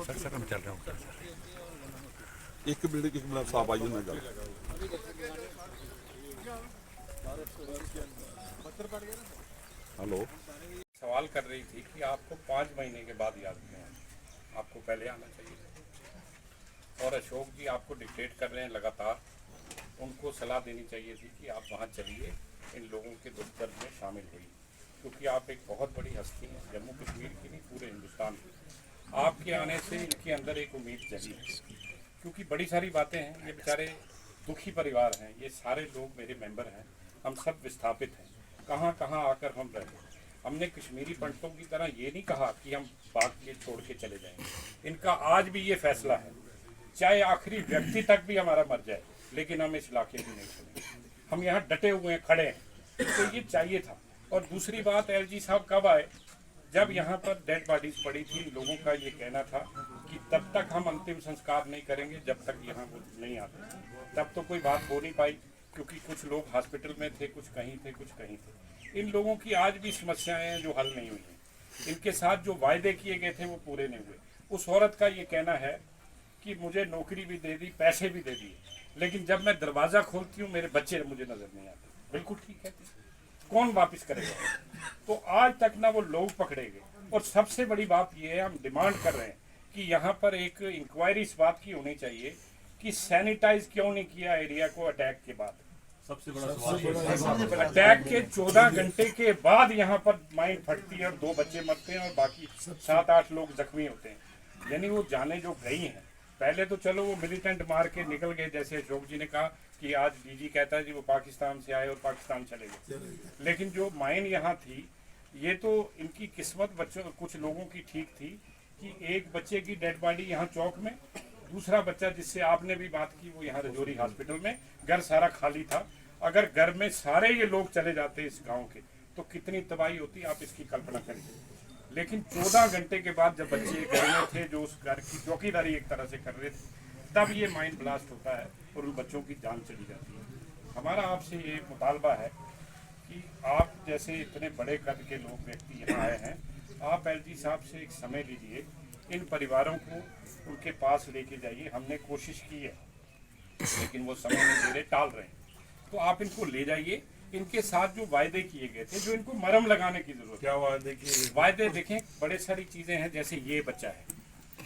Sir हम चल रहे हो एक मिनट साहब आइए ना गल हेलो सवाल कर रही थी कि आपको 5 महीने के बाद याद नहीं आया, आपको पहले आना चाहिए। और अशोक जी आपको डिक्टेट कर रहे हैं लगातार, उनको सलाह देनी चाहिए थी कि आप वहाँ चलिए, इन लोगों के दुख दर्द में शामिल होइए, क्योंकि आप एक बहुत बड़ी हस्ती हैं, जम्मू कश्मीर की नहीं पूरे हिंदुस्तान की। आपके आने से इनके अंदर एक उम्मीद जगी है, क्योंकि बड़ी सारी बातें हैं। ये बेचारे दुखी परिवार हैं, ये सारे लोग मेरे मेंबर हैं, हम सब विस्थापित हैं, कहाँ कहाँ आकर हम रहे। हमने कश्मीरी पंडितों की तरह ये नहीं कहा कि हम भाग के छोड़ के चले जाएंगे। इनका आज भी ये फैसला है, चाहे आखिरी व्यक्ति तक भी हमारा मर जाए, लेकिन हम इस इलाके में नहीं छोड़ेंगे। हम यहाँ डटे हुए हैं, खड़े हैं, तो ये चाहिए था। और दूसरी बात, एलजी साहब कब आए? जब यहाँ पर डेड बॉडीज पड़ी थी, लोगों का ये कहना था कि तब तक हम अंतिम संस्कार नहीं करेंगे जब तक यहाँ वो नहीं आते। तब तो कोई बात हो नहीं पाई, क्योंकि कुछ लोग हॉस्पिटल में थे, कुछ कहीं थे, कुछ कहीं थे। इन लोगों की आज भी समस्याएं हैं जो हल नहीं हुई हैं। इनके साथ जो वायदे किए गए थे वो पूरे नहीं हुए। उस औरत का ये कहना है कि मुझे नौकरी भी दे दी, पैसे भी दे दिए, लेकिन जब मैं दरवाज़ा खोलती हूँ मेरे बच्चे मुझे नज़र नहीं आते। बिल्कुल ठीक है, कौन वापस करेगा? तो आज तक ना वो लोग पकड़े गए। और सबसे बड़ी बात ये है, हम डिमांड कर रहे हैं कि यहाँ पर एक इंक्वायरी इस बात की होनी चाहिए कि सैनिटाइज क्यों नहीं किया एरिया को अटैक के बाद। सबसे बड़ा सवाल अटैक के 14 घंटे के बाद यहाँ पर माइन फटती है और 2 बच्चे मरते हैं और बाकी 7-8 लोग जख्मी होते हैं। यानी वो जाने जो गई हैं, पहले तो चलो वो मिलिटेंट मार के निकल गए, जैसे अशोक जी ने कहा कि आज डीजी कहता है जी वो पाकिस्तान से आए और पाकिस्तान चले गए, लेकिन जो माइन यहाँ थी, ये तो इनकी किस्मत बच्चों कुछ लोगों की ठीक थी कि एक बच्चे की डेड बॉडी यहाँ चौक में, दूसरा बच्चा जिससे आपने भी बात की वो यहाँ रजौरी हॉस्पिटल में, घर सारा खाली था। अगर घर में सारे ये लोग चले जाते इस गांव के तो कितनी तबाही होती, आप इसकी कल्पना करिए। लेकिन 14 घंटे के बाद जब बच्चे घर में थे, जो उस घर की चौकीदारी एक तरह से कर रहे थे, तब ये माइंड ब्लास्ट होता है और उन बच्चों की जान चली जाती है। हमारा आपसे ये मुतालबा है कि आप जैसे इतने बड़े कद के लोग व्यक्ति यहाँ आए हैं, आप एलजी साहब से एक समय लीजिए, इन परिवारों को उनके पास लेके जाइए। हमने कोशिश की है लेकिन वो समय नहीं दे रहे, टाल रहे हैं, तो आप इनको ले जाइए। इनके साथ जो वायदे किए गए थे, जो इनको मरहम लगाने की जरूरत है। क्या वायदे किए? वायदे देखें, बड़े सारी चीजें हैं, जैसे ये बच्चा है,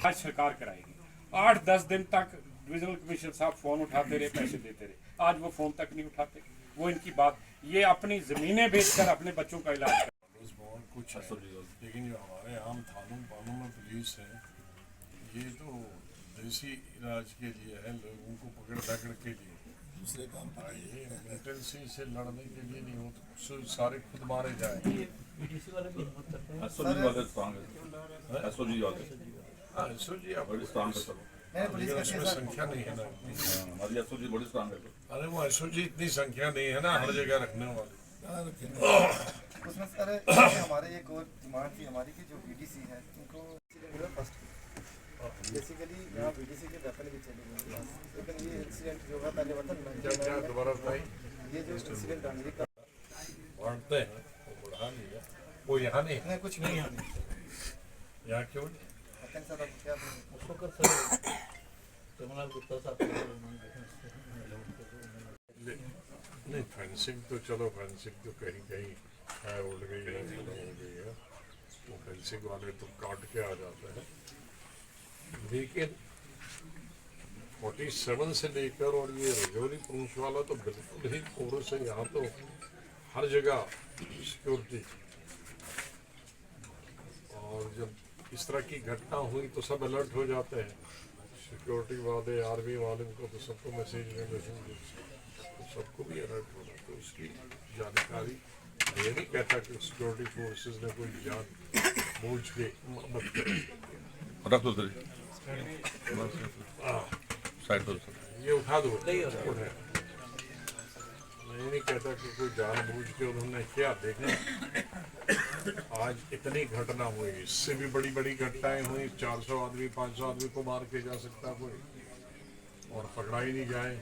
आज सरकार कराएगी। 8-10 दिन तक डिविजनल कमिश्नर साहब फोन उठाते रहे, पैसे देते रहे, आज वो फोन तक नहीं उठाते। वो इनकी बात, ये अपनी जमीनें बेचकर अपने बच्चों का इलाज कर। कुछ है, लेकिन जो हमारे आम थानों में पुलिस है, ये तो देसी इलाज के लिए है, लोगों को पकड़ पकड़ के लिए, दूसरे काम ये मिलिटेंसी से लड़ने के लिए नहीं हो, तो सारे खुद मारे जाए। लेकिन उसमें संख्या नहीं है ना, अरे वो एसओजी इतनी संख्या नहीं है ना हर जगह रखने वाले। उसमें सर हमारे एक और डिमांड थी हमारी कि जो बीडीसी है उनको फर्स्ट बेसिकली यहाँ बीडीसी के वेपन भी चले गए, लेकिन ये इंसिडेंट जो हुआ पहले वतन दोबारा बताइए, ये जो इंसिडेंट अमेरिका बांटते हैं वो बढ़ा नहीं है, वो यहाँ नहीं है, कुछ नहीं है यहाँ क्यों नहीं? क्या उसको कर सकते कमला गुप्ता साहब नहीं, फेंसिंग तो चलो, फेंसिंग तो कहीं कहीं है, उड़ गई है, चलो हो गई है, वो फेंसिंग वाले तो काट के आ जाते हैं। लेकिन 47 से लेकर और ये रजौरी पुलिस वाला तो बिल्कुल ही कोरस है। यहाँ तो हर जगह सिक्योरिटी, और जब इस तरह की घटना हुई तो सब अलर्ट हो जाते हैं, सिक्योरिटी वाले, आर्मी वाले को तो सबको मैसेज तो सबको भी अलर्ट होना। तो उसकी जानकारी, ये नहीं कहता कि सिक्योरिटी फोर्सेस ने कोई जान बूझ के मत करें, ये उठा दो, मैं नहीं कहता कि कोई जानबूझ के उन्होंने किया। देखें आज इतनी घटना हुई, इससे भी बड़ी बड़ी घटनाएं हुई, 400 आदमी 500 आदमी को मार के जा सकता कोई, और पकड़ा ही नहीं जाए।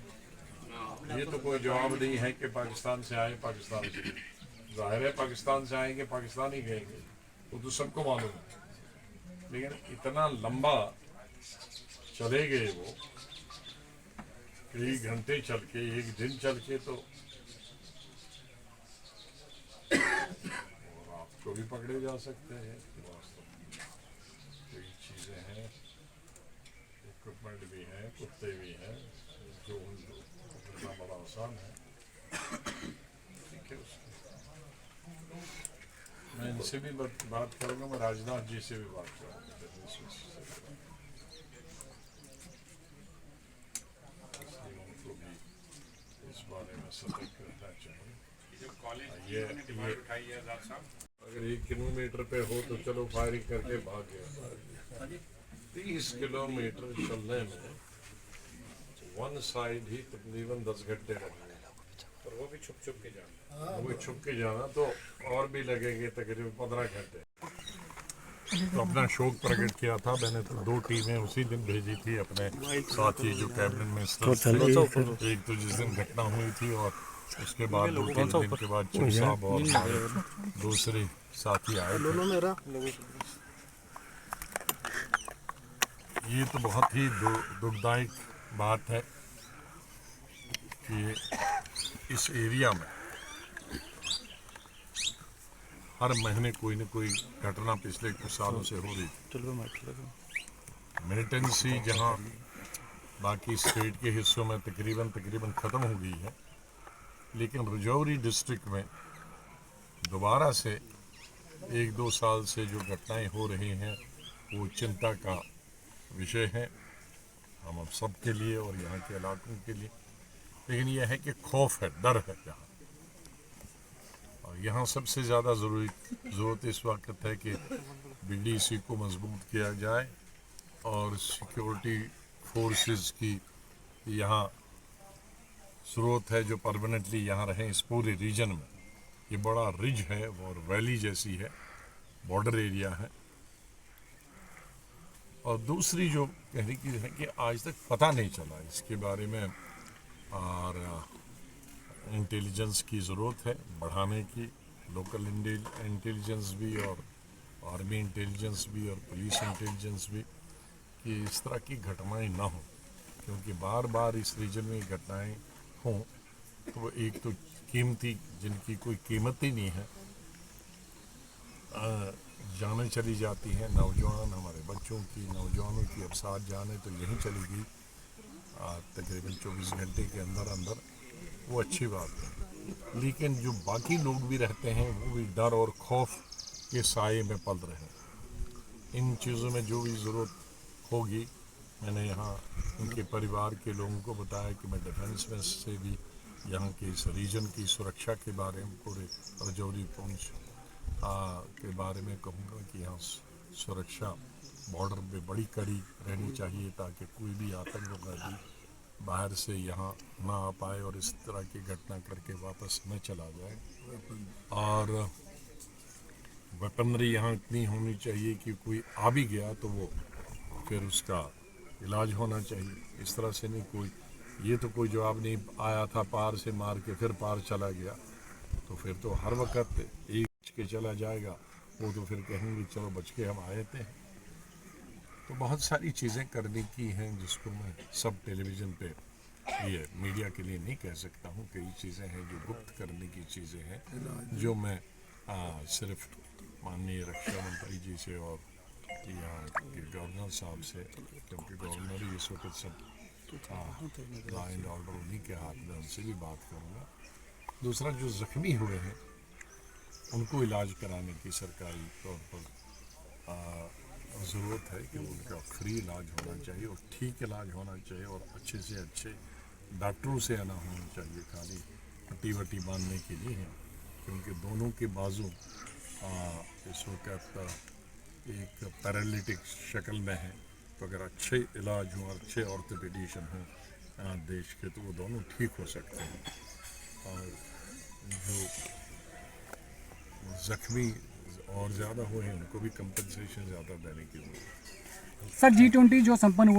ये तो कोई जवाब नहीं है कि पाकिस्तान से आए, पाकिस्तान से, जाहिर है पाकिस्तान से आएंगे पाकिस्तान ही गएंगे, वो तो सबको मालूम है। लेकिन इतना लंबा चले गए वो कई घंटे चल के, एक दिन चल के, तो और आपको भी पकड़े जा सकते हैं। वास्तव में कई चीज़ें हैं, इक्विपमेंट भी हैं, कुत्ते भी हैं, जो उनको पकड़ना बड़ा आसान है। ठीक है, उसकी मैं इनसे भी बात करूँगा, मैं राजनाथ जी से भी बात करूँगा, इसलिए उनको भी इस बारे में सतर्क रहना चाहिए। जो कॉलेज ये डिमांड उठाई है आजाद साहब, अगर 1 किलोमीटर पे हो तो चलो फायरिंग करके भाग गया। 30 किलोमीटर चलने में वन साइड ही तकरीबन 10 घंटे लगेंगे, और वो भी छुप छुप के जाना। वो छुप के जाना तो और भी लगेंगे तकरीबन 15 घंटे। तो अपना शोक प्रकट किया था मैंने, तो 2 टीमें उसी दिन भेजी थी अपने साथी जो कैबिनेट मिनिस्टर थे। एक तो जिस दिन घटना हुई थी और उसके बाद 2-3 दिन के बाद चिप साहब और दूसरे साथी आए थे। ये तो बहुत ही दुखदायक बात है कि इस एरिया में हर महीने कोई न कोई घटना पिछले कुछ सालों से हो रही थी। मिलिटेंसी जहां बाकी स्टेट के हिस्सों में तकरीबन ख़त्म हो गई है, लेकिन राजौरी डिस्ट्रिक्ट में दोबारा से 1-2 साल से जो घटनाएं हो रही हैं वो चिंता का विषय है हम सब के लिए और यहाँ के इलाकों के लिए। लेकिन यह है कि खौफ है, डर है यहाँ, और यहाँ सबसे ज़्यादा ज़रूरत इस वक्त है कि BDC को मजबूत किया जाए और सिक्योरिटी फोर्सेस की यहाँ ज़रूरत है जो परमानेंटली यहाँ रहें इस पूरे रीजन में। ये बड़ा रिज है और वैली जैसी है, बॉर्डर एरिया है। और दूसरी जो कहने की है कि आज तक पता नहीं चला इसके बारे में, और इंटेलिजेंस की ज़रूरत है बढ़ाने की, लोकल इंटेलिजेंस भी और आर्मी इंटेलिजेंस भी और पुलिस इंटेलिजेंस भी, कि इस तरह की घटनाएं ना हो, क्योंकि बार बार इस रीजन में घटनाएं हों तो वो एक तो कीमती, जिनकी कोई कीमत ही नहीं है, जानें चली जाती हैं, नौजवान हमारे बच्चों की, नौजवानों की अब 7 जानें तो यहीं चली गई तकरीबन 24 घंटे के अंदर, वो अच्छी बात है। लेकिन जो बाकी लोग भी रहते हैं वो भी डर और खौफ के साए में पल रहे हैं। इन चीज़ों में जो भी ज़रूरत होगी, मैंने यहाँ उनके परिवार के लोगों को बताया कि मैं डिफेंस में से भी यहाँ के इस रीजन की सुरक्षा के बारे में, पूरे राजौरी पुंछ के बारे में कहूँगा कि यहाँ सुरक्षा बॉर्डर पे बड़ी कड़ी रहनी चाहिए ताकि कोई भी आतंकवादी बाहर से यहाँ ना आ पाए और इस तरह की घटना करके वापस न चला जाए। और वेपनरी यहाँ इतनी होनी चाहिए कि कोई आ भी गया तो वो फिर उसका इलाज होना चाहिए। इस तरह से नहीं कोई, ये तो कोई जवाब नहीं आया था पार से मार के फिर पार चला गया, तो फिर तो हर वक्त एक के चला जाएगा, वो तो फिर कहेंगे चलो बच के हम आए थे। तो बहुत सारी चीज़ें करने की हैं जिसको मैं सब टेलीविज़न पे ये मीडिया के लिए नहीं कह सकता हूँ। कई चीज़ें हैं जो गुप्त करने की चीज़ें हैं, जो मैं सिर्फ माननीय रक्षा मंत्री जी से और यहाँ के गवर्नर साहब से, क्योंकि गवर्नर ही इस वक्त सब लॉ एंड ऑर्डर उन्हीं के हाथ में, उनसे भी बात करूँगा। दूसरा, जो ज़ख्मी हुए हैं उनको इलाज कराने की सरकारी तौर पर ज़रूरत है कि उनका फ्री इलाज होना चाहिए और ठीक इलाज होना चाहिए और अच्छे से अच्छे डॉक्टरों से आना होना चाहिए, खाली पट्टी वट्टी बांधने के लिए है, क्योंकि दोनों के बाजू इस वक्त एक पैरालिटिक शक्ल में है। तो अगर अच्छे इलाज हों, अच्छे ऑर्थोपेडिशियन हों देश के, तो वो दोनों ठीक हो सकते हैं। और जो ज़ख्मी और ज़्यादा हुए हैं उनको भी कंपनसेशन ज़्यादा देने की जरूरत है। सर G20 जो संपन्न हुआ